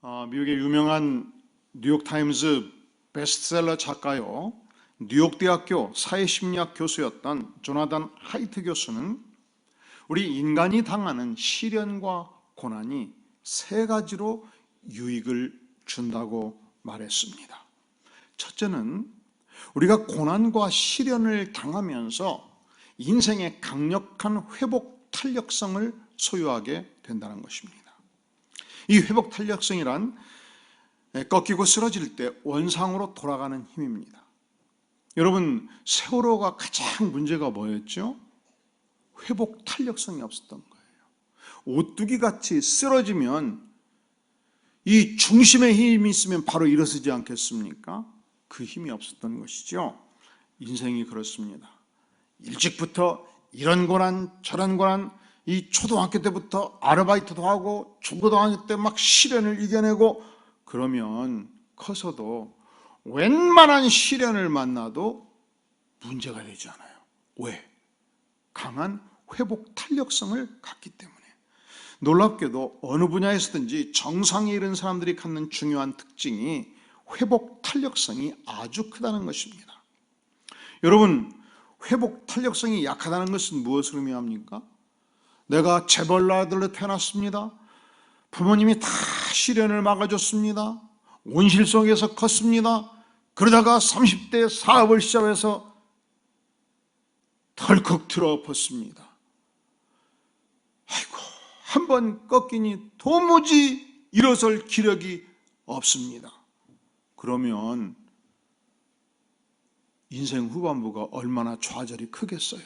미국의 유명한 뉴욕타임즈 베스트셀러 작가요, 뉴욕대학교 사회심리학 교수였던 조나단 하이트 교수는 우리 인간이 당하는 시련과 고난이 세 가지로 유익을 준다고 말했습니다. 첫째는 우리가 고난과 시련을 당하면서 인생의 강력한 회복 탄력성을 소유하게 된다는 것입니다. 이 회복 탄력성이란 꺾이고 쓰러질 때 원상으로 돌아가는 힘입니다. 여러분, 세월호가 가장 문제가 뭐였죠? 회복 탄력성이 없었던 거예요. 오뚜기같이 쓰러지면 이 중심의 힘이 있으면 바로 일어서지 않겠습니까? 그 힘이 없었던 것이죠. 인생이 그렇습니다. 일찍부터 이런 고난 저런 고난, 이 초등학교 때부터 아르바이트도 하고 중고등학교 때 막 시련을 이겨내고 그러면 커서도 웬만한 시련을 만나도 문제가 되지 않아요. 왜? 강한 회복 탄력성을 갖기 때문에. 놀랍게도 어느 분야에서든지 정상에 이른 사람들이 갖는 중요한 특징이 회복 탄력성이 아주 크다는 것입니다. 여러분, 회복 탄력성이 약하다는 것은 무엇을 의미합니까? 내가 재벌 아들로 태어났습니다. 부모님이 다 시련을 막아줬습니다. 온실 속에서 컸습니다. 그러다가 30대 사업을 시작해서 덜컥 들어엎었습니다. 아이고, 한번 꺾이니 도무지 일어설 기력이 없습니다. 그러면 인생 후반부가 얼마나 좌절이 크겠어요.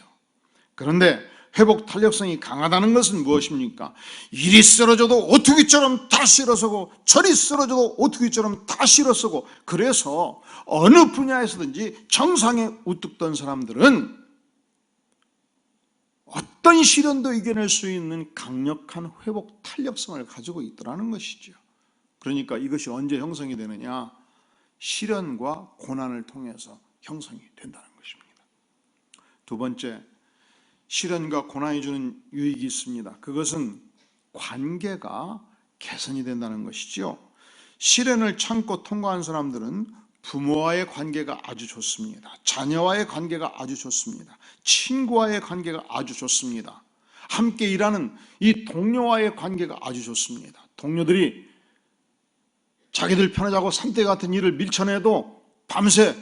그런데 회복 탄력성이 강하다는 것은 무엇입니까? 이리 쓰러져도 오뚜기처럼 다시 일어서고 저리 쓰러져도 오뚜기처럼 다시 일어서고, 그래서 어느 분야에서든지 정상에 우뚝 던 사람들은 어떤 시련도 이겨낼 수 있는 강력한 회복 탄력성을 가지고 있더라는 것이죠. 그러니까 이것이 언제 형성이 되느냐? 시련과 고난을 통해서 형성이 된다는 것입니다. 두 번째, 시련과 고난이 주는 유익이 있습니다. 그것은 관계가 개선이 된다는 것이죠. 시련을 참고 통과한 사람들은 부모와의 관계가 아주 좋습니다. 자녀와의 관계가 아주 좋습니다. 친구와의 관계가 아주 좋습니다. 함께 일하는 이 동료와의 관계가 아주 좋습니다. 동료들이 자기들 편하자고 산대 같은 일을 밀쳐내도 밤새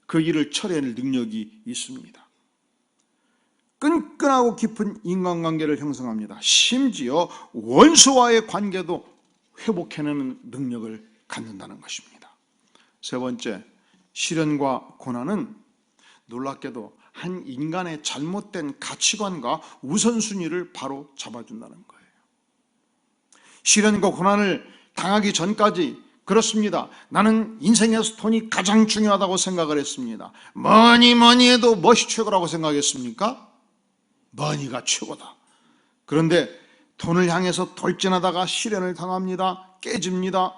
그 일을 처리해낼 능력이 있습니다. 끈끈하고 깊은 인간관계를 형성합니다. 심지어 원수와의 관계도 회복해내는 능력을 갖는다는 것입니다. 세 번째, 시련과 고난은 놀랍게도 한 인간의 잘못된 가치관과 우선순위를 바로 잡아준다는 거예요. 시련과 고난을 당하기 전까지 그렇습니다. 나는 인생에서 돈이 가장 중요하다고 생각을 했습니다. 뭐니 해도 무엇이 최고라고 생각했습니까? 머니가 최고다. 그런데 돈을 향해서 돌진하다가 시련을 당합니다. 깨집니다.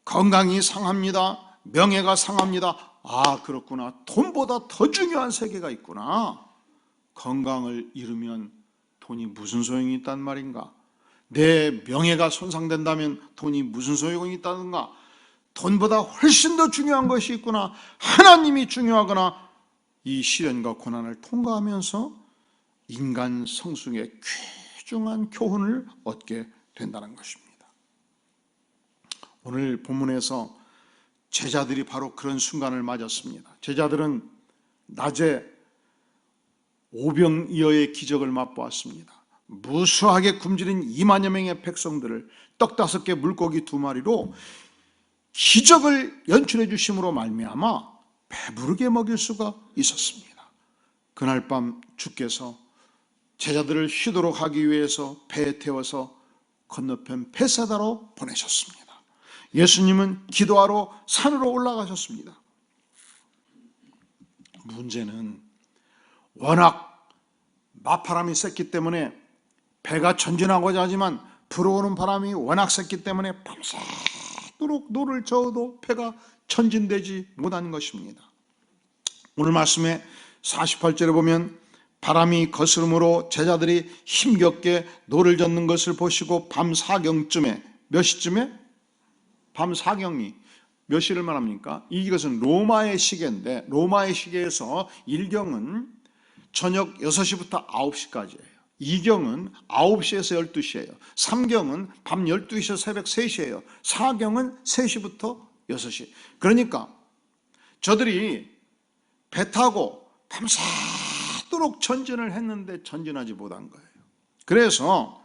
건강이 상합니다. 명예가 상합니다. 아, 그렇구나. 돈보다 더 중요한 세계가 있구나. 건강을 잃으면 돈이 무슨 소용이 있단 말인가? 내 명예가 손상된다면 돈이 무슨 소용이 있다든가? 돈보다 훨씬 더 중요한 것이 있구나. 하나님이 중요하거나. 이 시련과 고난을 통과하면서 인간 성숙의 귀중한 교훈을 얻게 된다는 것입니다. 오늘 본문에서 제자들이 바로 그런 순간을 맞았습니다. 제자들은 낮에 오병이어의 기적을 맛보았습니다. 무수하게 굶주린 2만여 명의 백성들을 떡 5개 물고기 2마리로 기적을 연출해 주심으로 말미암아 배부르게 먹일 수가 있었습니다. 그날 밤 주께서 제자들을 쉬도록 하기 위해서 배에 태워서 건너편 베사다로 보내셨습니다. 예수님은 기도하러 산으로 올라가셨습니다. 문제는 워낙 맞바람이 셌기 때문에 배가 전진하고자 하지만 불어오는 바람이 워낙 셌기 때문에 밤새도록 노를 저어도 배가 전진되지 못한 것입니다. 오늘 말씀에 48절에 보면 바람이 거스름으로 제자들이 힘겹게 노를 젓는 것을 보시고 밤 사경쯤에, 몇 시쯤에? 밤 사경이 몇 시를 말합니까? 이것은 로마의 시계인데 로마의 시계에서 1경은 저녁 6시부터 9시까지예요. 2경은 9시에서 12시예요. 3경은 밤 12시에서 새벽 3시예요. 4경은 3시부터 6시. 그러니까 저들이 배 타고 밤새도록 전진을 했는데 전진하지 못한 거예요. 그래서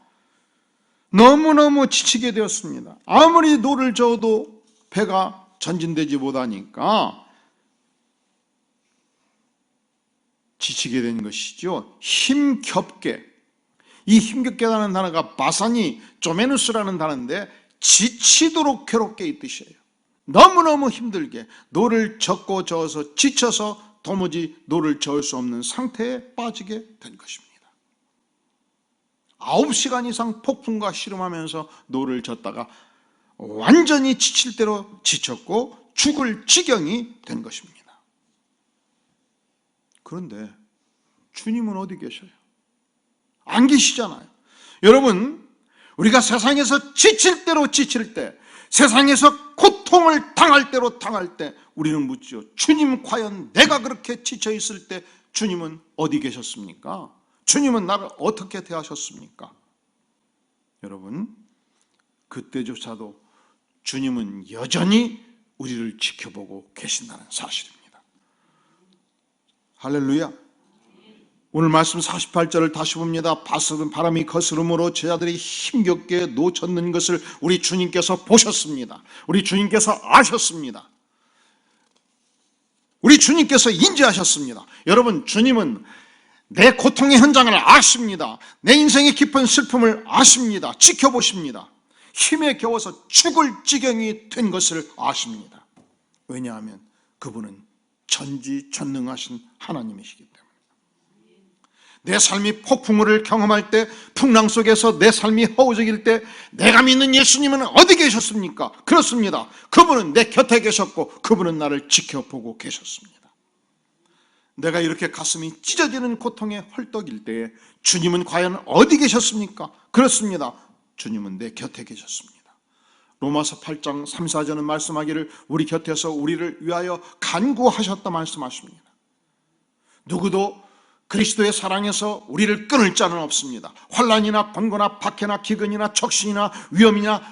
너무너무 지치게 되었습니다. 아무리 노를 저어도 배가 전진되지 못하니까 지치게 된 것이죠. 힘겹게, 이 힘겹게라는 단어가 바사니 쪼메누스라는 단어인데 지치도록 괴롭게 이 뜻이에요. 너무너무 힘들게 노를 젓고 저어서 지쳐서 도무지 노를 저을 수 없는 상태에 빠지게 된 것입니다. 9시간 이상 폭풍과 씨름하면서 노를 젓다가 완전히 지칠 대로 지쳤고 죽을 지경이 된 것입니다. 그런데 주님은 어디 계셔요? 안 계시잖아요. 여러분, 우리가 세상에서 지칠 대로 지칠 때, 세상에서 고통을 당할 대로 당할 때 우리는 묻죠. 주님, 과연 내가 그렇게 지쳐 있을 때 주님은 어디 계셨습니까? 주님은 나를 어떻게 대하셨습니까? 여러분, 그때조차도 주님은 여전히 우리를 지켜보고 계신다는 사실입니다. 할렐루야. 오늘 말씀 48절을 다시 봅니다. 바람이 거스름으로 제자들이 힘겹게 놓쳤는 것을 우리 주님께서 보셨습니다. 우리 주님께서 아셨습니다. 우리 주님께서 인지하셨습니다. 여러분, 주님은 내 고통의 현장을 아십니다. 내 인생의 깊은 슬픔을 아십니다. 지켜보십니다. 힘에 겨워서 죽을 지경이 된 것을 아십니다. 왜냐하면 그분은 전지전능하신 하나님이시기 때문에. 내 삶이 폭풍우를 경험할 때, 풍랑 속에서 내 삶이 허우적일 때 내가 믿는 예수님은 어디 계셨습니까? 그렇습니다. 그분은 내 곁에 계셨고 그분은 나를 지켜보고 계셨습니다. 내가 이렇게 가슴이 찢어지는 고통에 헐떡일 때에 주님은 과연 어디 계셨습니까? 그렇습니다. 주님은 내 곁에 계셨습니다. 로마서 8장 3, 4절은 말씀하기를 우리 곁에서 우리를 위하여 간구하셨다 말씀하십니다. 누구도 그리스도의 사랑에서 우리를 끊을 자는 없습니다. 환난이나 권고나 박해나 기근이나 적신이나 위험이나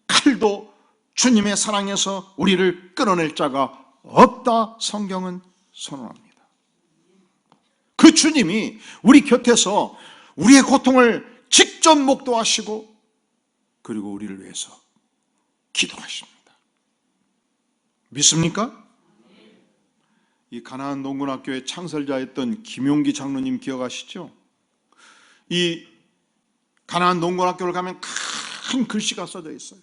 칼도 주님의 사랑에서 우리를 끊어낼 자가 없다 성경은 선언합니다. 그 주님이 우리 곁에서 우리의 고통을 직접 목도하시고 그리고 우리를 위해서 기도하십니다. 믿습니까? 이 가나안 농군학교의 창설자였던 김용기 장로님 기억하시죠? 이 가나안 농군학교를 가면 큰 글씨가 써져 있어요.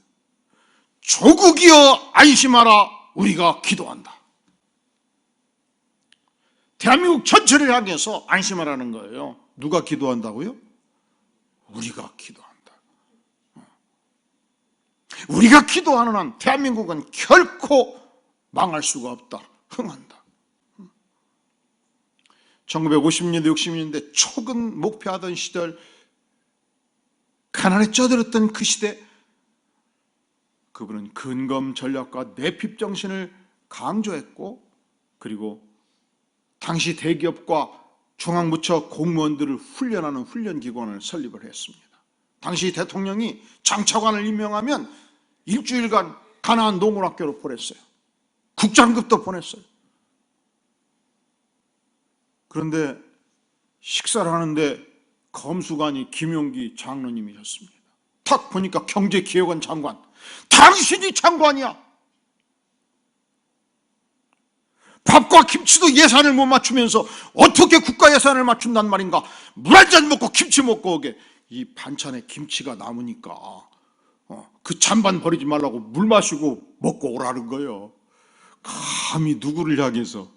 조국이여 안심하라, 우리가 기도한다. 대한민국 전체를 향해서 안심하라는 거예요. 누가 기도한다고요? 우리가 기도한다. 우리가 기도하는 한 대한민국은 결코 망할 수가 없다. 흥한다. 1950년대 60년대 초근 목표하던 시절, 가난에 쪄들었던 그 시대, 그분은 근검 전략과 내핍 정신을 강조했고 그리고 당시 대기업과 중앙부처 공무원들을 훈련하는 훈련기관을 설립을 했습니다. 당시 대통령이 장차관을 임명하면 일주일간 가나안 농군학교로 보냈어요. 국장급도 보냈어요. 그런데 식사를 하는데 검수관이 김용기 장로님이셨습니다. 탁 보니까 경제기획원 장관. 당신이 장관이야. 밥과 김치도 예산을 못 맞추면서 어떻게 국가 예산을 맞춘단 말인가. 물 한 잔 먹고 김치 먹고 오게. 이 반찬에 김치가 남으니까 그 잔반 버리지 말라고 물 마시고 먹고 오라는 거예요. 감히 누구를 향해서?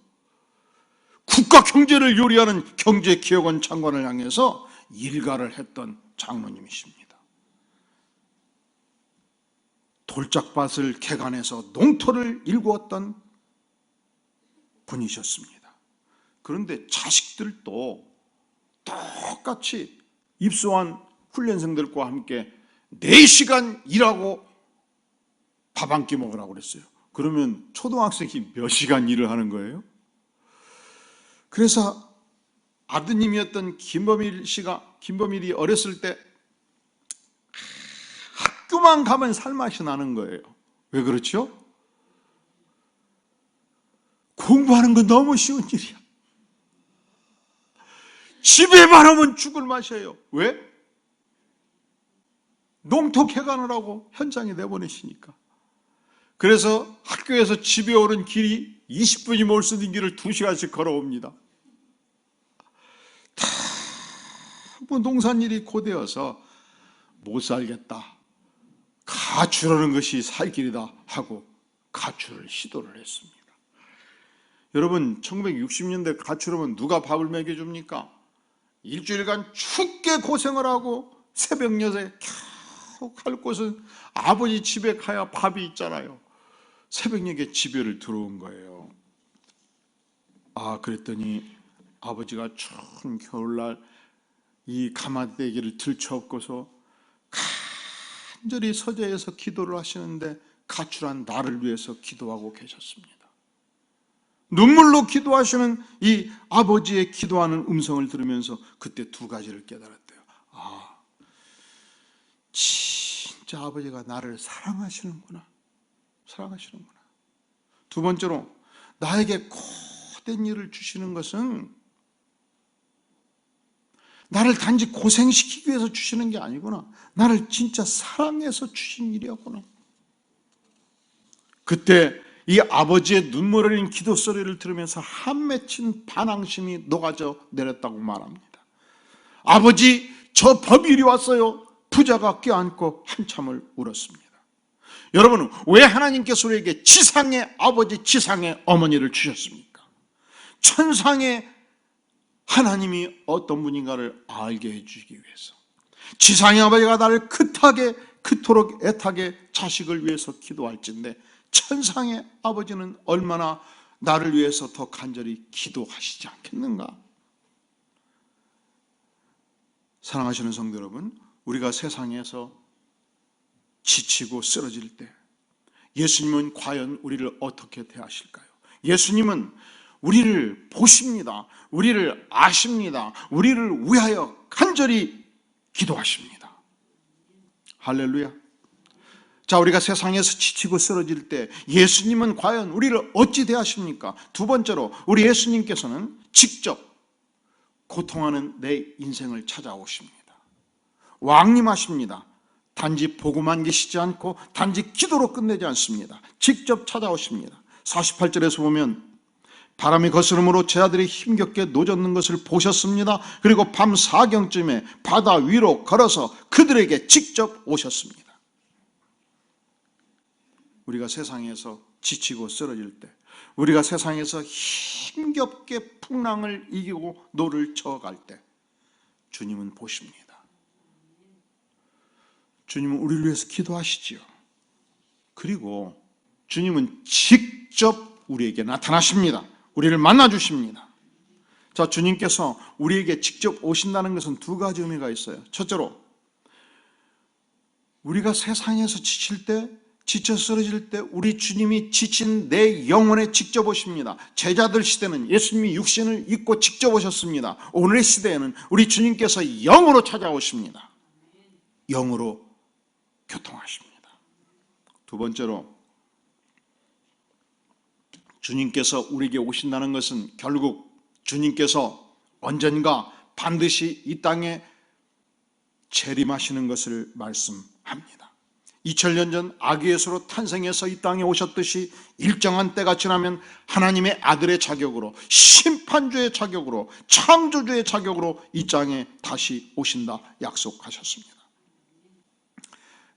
국가 경제를 요리하는 경제기획원 장관을 향해서 일가를 했던 장로님이십니다. 돌짝밭을 개간해서 농토를 일구었던 분이셨습니다. 그런데 자식들도 똑같이 입소한 훈련생들과 함께 4시간 일하고 밥 한 끼 먹으라고 그랬어요. 그러면 초등학생이 몇 시간 일을 하는 거예요? 그래서 아드님이었던 김범일이 어렸을 때 학교만 가면 살맛이 나는 거예요. 왜 그렇죠? 공부하는 건 너무 쉬운 일이야. 집에만 오면 죽을 맛이에요. 왜? 농토해 가느라고 현장에 내보내시니까. 그래서 학교에서 집에 오는 길이 20분이 못 쓰는 길을 2시간씩 걸어옵니다. 다 뭐 농산일이 고되어서 못 살겠다. 가출하는 것이 살 길이다 하고 가출을 시도를 했습니다. 여러분, 1960년대 가출하면 누가 밥을 먹여줍니까? 일주일간 죽게 고생을 하고 새벽 6시에 겨우 갈 곳은 아버지 집에 가야 밥이 있잖아요. 새벽 6시에 집에를 들어온 거예요. 그랬더니 아버지가 추운 겨울날 이 가마대기를 들쳐엎고서 간절히 서재에서 기도를 하시는데 가출한 나를 위해서 기도하고 계셨습니다. 눈물로 기도하시는 이 아버지의 기도하는 음성을 들으면서 그때 2가지를 깨달았대요. 진짜 아버지가 나를 사랑하시는구나. 사랑하시는구나. 2번째로, 나에게 고된 일을 주시는 것은 나를 단지 고생시키기 위해서 주시는 게 아니구나. 나를 진짜 사랑해서 주신 일이었구나. 그때 이 아버지의 눈물 흘린 기도 소리를 들으면서 한 맺힌 반항심이 녹아져 내렸다고 말합니다. 아버지, 저 범일이 왔어요. 부자가 껴안고 한참을 울었습니다. 여러분, 왜 하나님께서 우리에게 지상의 아버지, 지상의 어머니를 주셨습니까? 천상의 하나님이 어떤 분인가를 알게 해주기 위해서. 지상의 아버지가 나를 그토록 애타게 자식을 위해서 기도할진데 천상의 아버지는 얼마나 나를 위해서 더 간절히 기도하시지 않겠는가? 사랑하시는 성도 여러분, 우리가 세상에서 지치고 쓰러질 때 예수님은 과연 우리를 어떻게 대하실까요? 예수님은 우리를 보십니다. 우리를 아십니다. 우리를 위하여 간절히 기도하십니다. 할렐루야. 자, 우리가 세상에서 지치고 쓰러질 때 예수님은 과연 우리를 어찌 대하십니까? 2번째로, 우리 예수님께서는 직접 고통하는 내 인생을 찾아오십니다. 왕림하십니다. 단지 보고만 계시지 않고 단지 기도로 끝내지 않습니다. 직접 찾아오십니다. 48절에서 보면 바람이 거스름으로 제 아들이 힘겹게 노젓는 것을 보셨습니다. 그리고 밤 4경쯤에 바다 위로 걸어서 그들에게 직접 오셨습니다. 우리가 세상에서 지치고 쓰러질 때, 우리가 세상에서 힘겹게 풍랑을 이기고 노를 저어갈 때 주님은 보십니다. 주님은 우리를 위해서 기도하시지요. 그리고 주님은 직접 우리에게 나타나십니다. 우리를 만나주십니다. 자, 주님께서 우리에게 직접 오신다는 것은 2가지 의미가 있어요. 첫째로, 우리가 세상에서 지칠 때, 지쳐 쓰러질 때 우리 주님이 지친 내 영혼에 직접 오십니다. 제자들 시대는 예수님이 육신을 입고 직접 오셨습니다. 오늘의 시대에는 우리 주님께서 영으로 찾아오십니다. 영으로 교통하십니다. 2번째로, 주님께서 우리에게 오신다는 것은 결국 주님께서 언젠가 반드시 이 땅에 재림하시는 것을 말씀합니다. 2000년 전 아기 예수로 탄생해서 이 땅에 오셨듯이 일정한 때가 지나면 하나님의 아들의 자격으로, 심판주의 자격으로, 창조주의 자격으로 이 땅에 다시 오신다 약속하셨습니다.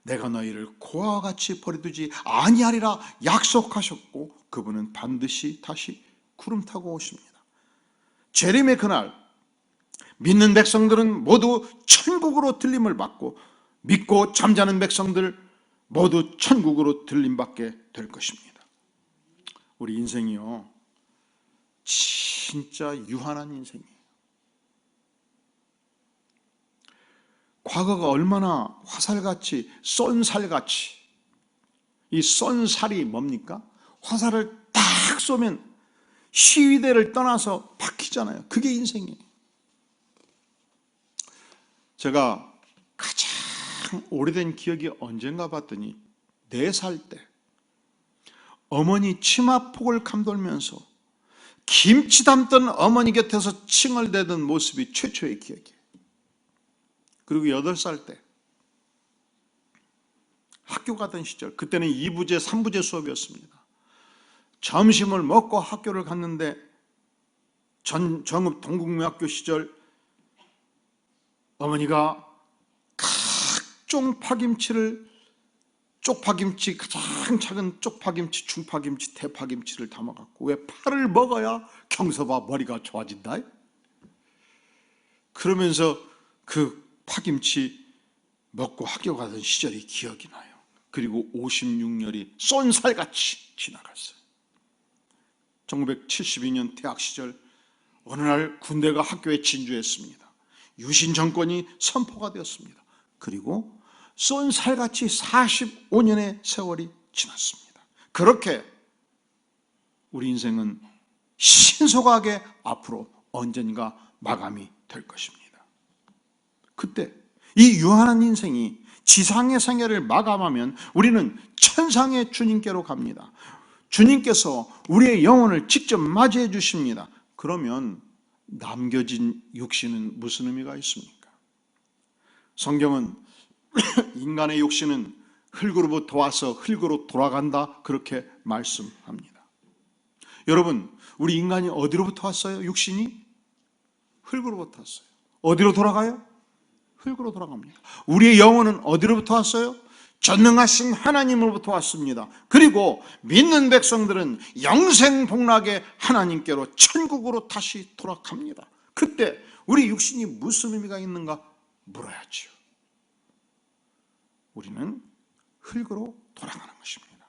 내가 너희를 고아와 같이 버려두지 아니하리라 약속하셨고 그분은 반드시 다시 구름 타고 오십니다. 재림의 그날 믿는 백성들은 모두 천국으로 들림을 받고 믿고 잠자는 백성들 모두 천국으로 들림받게 될 것입니다. 우리 인생이요, 진짜 유한한 인생이에요. 과거가 얼마나 화살같이 쏜살같이 이 쏜살이 뭡니까? 화살을 딱 쏘면 시위대를 떠나서 박히잖아요. 그게 인생이에요. 제가 가장 오래된 기억이 언젠가 봤더니 4살 때 어머니 치마폭을 감돌면서 김치 담던 어머니 곁에서 칭얼대던 모습이 최초의 기억이에요. 그리고 8살 때 학교 가던 시절, 그때는 2부제, 3부제 수업이었습니다. 점심을 먹고 학교를 갔는데 전읍 동국중학교 시절 어머니가 각종 파김치를, 쪽파김치, 가장 작은 쪽파김치, 중파김치, 대파김치를 담아갖고, 왜 파를 먹어야 경서봐 머리가 좋아진다? 그러면서 그 파김치 먹고 학교 가던 시절이 기억이 나요. 그리고 56년이 쏜살같이 지나갔어요. 1972년 대학 시절 어느 날 군대가 학교에 진주했습니다. 유신 정권이 선포가 되었습니다. 그리고 쏜살같이 45년의 세월이 지났습니다. 그렇게 우리 인생은 신속하게 앞으로 언젠가 마감이 될 것입니다. 그때 이 유한한 인생이 지상의 생애를 마감하면 우리는 천상의 주님께로 갑니다. 주님께서 우리의 영혼을 직접 맞이해 주십니다. 그러면 남겨진 육신은 무슨 의미가 있습니까? 성경은 인간의 육신은 흙으로부터 와서 흙으로 돌아간다, 그렇게 말씀합니다. 여러분, 우리 인간이 어디로부터 왔어요? 육신이? 흙으로부터 왔어요. 어디로 돌아가요? 흙으로 돌아갑니다. 우리의 영혼은 어디로부터 왔어요? 전능하신 하나님으로부터 왔습니다. 그리고 믿는 백성들은 영생복락의 하나님께로, 천국으로 다시 돌아갑니다. 그때 우리 육신이 무슨 의미가 있는가 물어야지요. 우리는 흙으로 돌아가는 것입니다.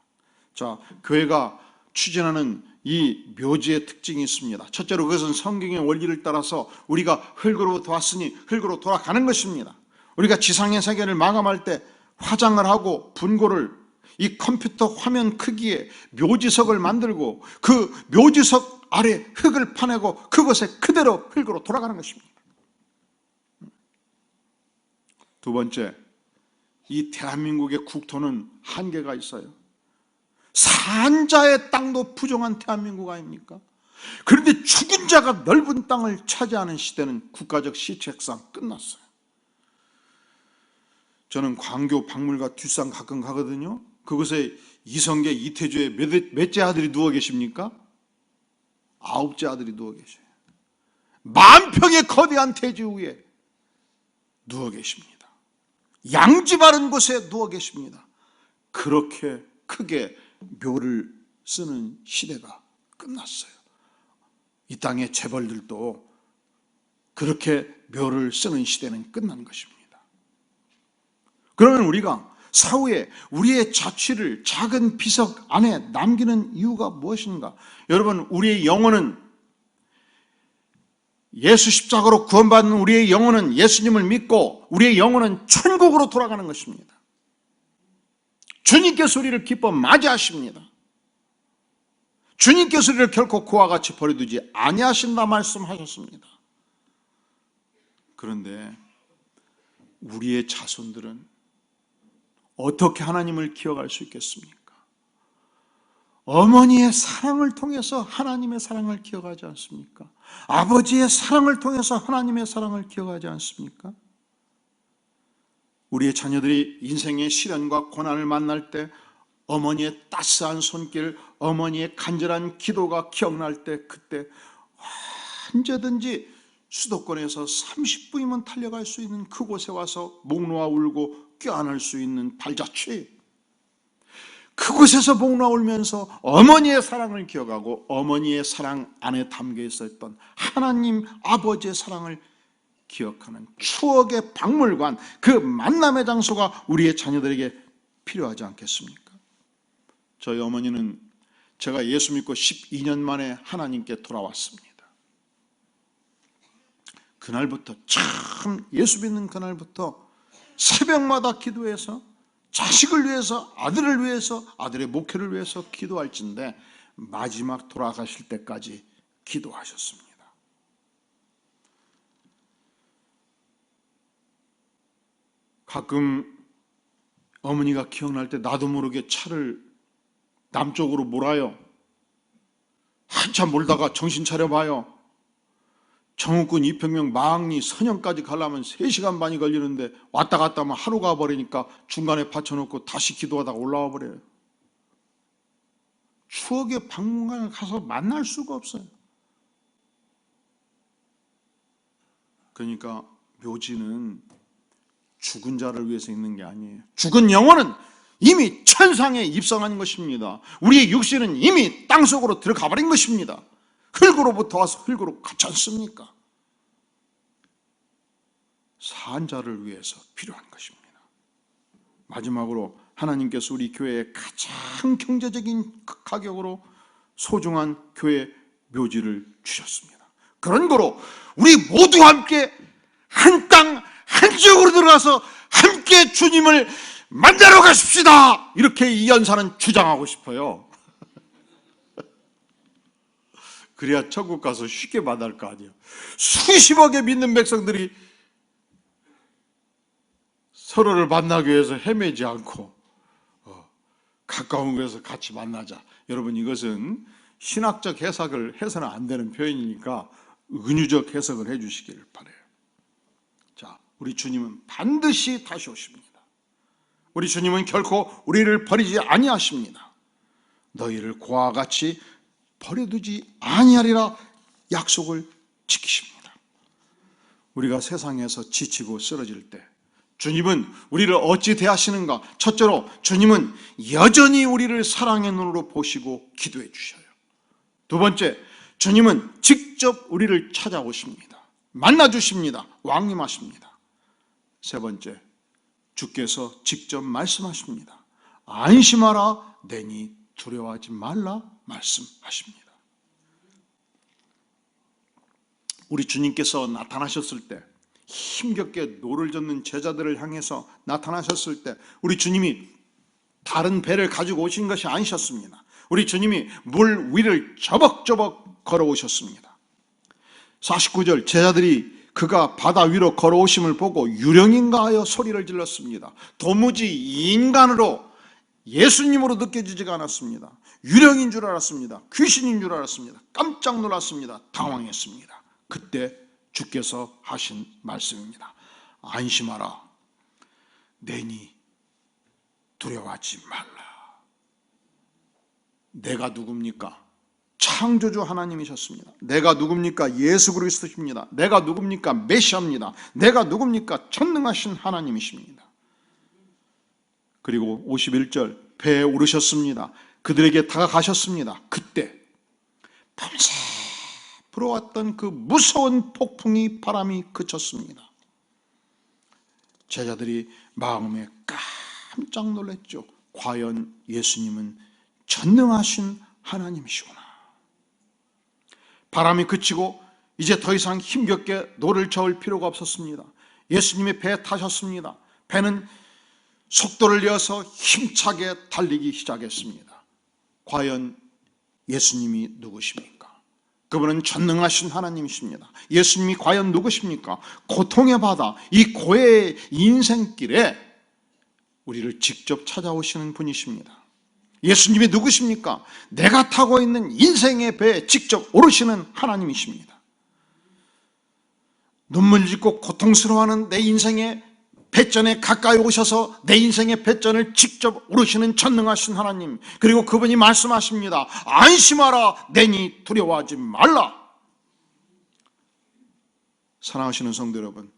자, 교회가 추진하는 이 묘지의 특징이 있습니다. 첫째로 그것은 성경의 원리를 따라서 우리가 흙으로부터 왔으니 흙으로 돌아가는 것입니다. 우리가 지상의 세계를 마감할 때 화장을 하고 분고를, 이 컴퓨터 화면 크기에 묘지석을 만들고 그 묘지석 아래 흙을 파내고 그것에 그대로 흙으로 돌아가는 것입니다. 두 번째, 이 대한민국의 국토는 한계가 있어요. 산자의 땅도 부정한 대한민국 아닙니까? 그런데 죽은 자가 넓은 땅을 차지하는 시대는 국가적 시책상 끝났어요. 저는 광교 박물관 뒷산 가끔 가거든요. 그곳에 이성계, 이태주의 몇째 아들이 누워 계십니까? 9째 아들이 누워 계셔요. 만평의 거대한 대지 위에 누워 계십니다. 양지 바른 곳에 누워 계십니다. 그렇게 크게 묘를 쓰는 시대가 끝났어요. 이 땅의 재벌들도 그렇게 묘를 쓰는 시대는 끝난 것입니다. 그러면 우리가 사후에 우리의 자취를 작은 비석 안에 남기는 이유가 무엇인가? 여러분, 우리의 영혼은, 예수 십자가로 구원받는 우리의 영혼은, 예수님을 믿고 우리의 영혼은 천국으로 돌아가는 것입니다. 주님께서 우리를 기뻐 맞이하십니다. 주님께서 우리를 결코 그와 같이 버려두지 아니하신다 말씀하셨습니다. 그런데 우리의 자손들은 어떻게 하나님을 기억할 수 있겠습니까? 어머니의 사랑을 통해서 하나님의 사랑을 기억하지 않습니까? 아버지의 사랑을 통해서 하나님의 사랑을 기억하지 않습니까? 우리의 자녀들이 인생의 시련과 고난을 만날 때 어머니의 따스한 손길, 어머니의 간절한 기도가 기억날 때, 그때 언제든지 수도권에서 30분이면 달려갈 수 있는 그곳에 와서 목 놓아 울고 껴안을 수 있는 발자취, 그곳에서 목 놓아 울면서 어머니의 사랑을 기억하고 어머니의 사랑 안에 담겨 있었던 하나님 아버지의 사랑을 기억하는 추억의 박물관, 그 만남의 장소가 우리의 자녀들에게 필요하지 않겠습니까? 저희 어머니는 제가 예수 믿고 12년 만에 하나님께 돌아왔습니다. 그날부터, 참 예수 믿는 그날부터 새벽마다 기도해서 자식을 위해서, 아들을 위해서, 아들의 목회를 위해서 기도할진데 마지막 돌아가실 때까지 기도하셨습니다. 가끔 어머니가 기억날 때 나도 모르게 차를 남쪽으로 몰아요. 한참 몰다가 정신 차려봐요. 정읍군 이평면 마항리 선영까지 가려면 3시간 반이 걸리는데 왔다 갔다 하면 하루 가버리니까 중간에 받쳐놓고 다시 기도하다가 올라와 버려요. 추억의 박물관에 가서 만날 수가 없어요. 그러니까 묘지는 죽은 자를 위해서 있는 게 아니에요. 죽은 영혼은 이미 천상에 입성한 것입니다. 우리의 육신은 이미 땅속으로 들어가 버린 것입니다. 흙으로부터 와서 흙으로 갔지 않습니까? 산 자를 위해서 필요한 것입니다. 마지막으로 하나님께서 우리 교회에 가장 경제적인 가격으로 소중한 교회 묘지를 주셨습니다. 그런 거로 우리 모두 함께 한 땅 한쪽으로 들어가서 함께 주님을 만나러 가십시다. 이렇게 이 연사는 주장하고 싶어요. 그래야 천국 가서 쉽게 만날 거 아니에요. 수십억의 믿는 백성들이 서로를 만나기 위해서 헤매지 않고 가까운 곳에서 같이 만나자. 여러분, 이것은 신학적 해석을 해서는 안 되는 표현이니까 은유적 해석을 해 주시기를 바라요. 자, 우리 주님은 반드시 다시 오십니다. 우리 주님은 결코 우리를 버리지 아니하십니다. 너희를 고와 같이 버려두지 아니하리라 약속을 지키십니다. 우리가 세상에서 지치고 쓰러질 때 주님은 우리를 어찌 대하시는가? 첫째로 주님은 여전히 우리를 사랑의 눈으로 보시고 기도해 주셔요. 두 번째, 주님은 직접 우리를 찾아오십니다. 만나 주십니다. 왕림하십니다. 세 번째, 주께서 직접 말씀하십니다. 안심하라, 내니 두려워하지 말라 말씀하십니다. 우리 주님께서 나타나셨을 때, 힘겹게 노를 젓는 제자들을 향해서 나타나셨을 때 우리 주님이 다른 배를 가지고 오신 것이 아니셨습니다. 우리 주님이 물 위를 저벅저벅 걸어오셨습니다. 49절, 제자들이 그가 바다 위로 걸어오심을 보고 유령인가 하여 소리를 질렀습니다. 도무지 인간으로 예수님으로 느껴지지가 않았습니다. 유령인 줄 알았습니다. 귀신인 줄 알았습니다. 깜짝 놀랐습니다. 당황했습니다. 그때 주께서 하신 말씀입니다. 안심하라, 내니 두려워하지 말라. 내가 누굽니까? 창조주 하나님이셨습니다. 내가 누굽니까? 예수 그리스도십니다. 내가 누굽니까? 메시아입니다. 내가 누굽니까? 전능하신 하나님이십니다. 그리고 51절, 배에 오르셨습니다. 그들에게 다가가셨습니다. 그때 밤새 불어왔던 그 무서운 폭풍이 바람이 그쳤습니다. 제자들이 마음에 깜짝 놀랐죠. 과연 예수님은 전능하신 하나님이시구나. 바람이 그치고 이제 더 이상 힘겹게 노를 저을 필요가 없었습니다. 예수님이 배에 타셨습니다. 배는 속도를 내어서 힘차게 달리기 시작했습니다. 과연 예수님이 누구십니까? 그분은 전능하신 하나님이십니다. 예수님이 과연 누구십니까? 고통의 바다, 이 고해의 인생길에 우리를 직접 찾아오시는 분이십니다. 예수님이 누구십니까? 내가 타고 있는 인생의 배에 직접 오르시는 하나님이십니다. 눈물 짓고 고통스러워하는 내 인생의 배전에 가까이 오셔서 내 인생의 배전을 직접 오르시는 전능하신 하나님, 그리고 그분이 말씀하십니다. 안심하라, 내니 두려워하지 말라. 사랑하시는 성도 여러분,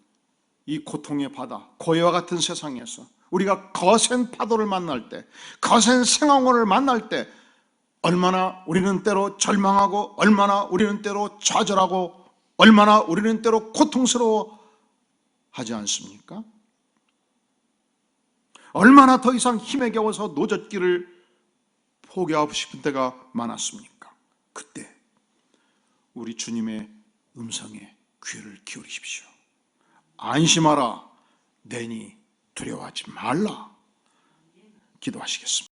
이 고통의 바다, 고해와 같은 세상에서 우리가 거센 파도를 만날 때, 거센 생황을 만날 때 얼마나 우리는 때로 절망하고, 얼마나 우리는 때로 좌절하고, 얼마나 우리는 때로 고통스러워 하지 않습니까? 얼마나 더 이상 힘에 겨워서 노젓기를 포기하고 싶은 때가 많았습니까? 그때 우리 주님의 음성에 귀를 기울이십시오. 안심하라, 내니 두려워하지 말라. 기도하시겠습니다.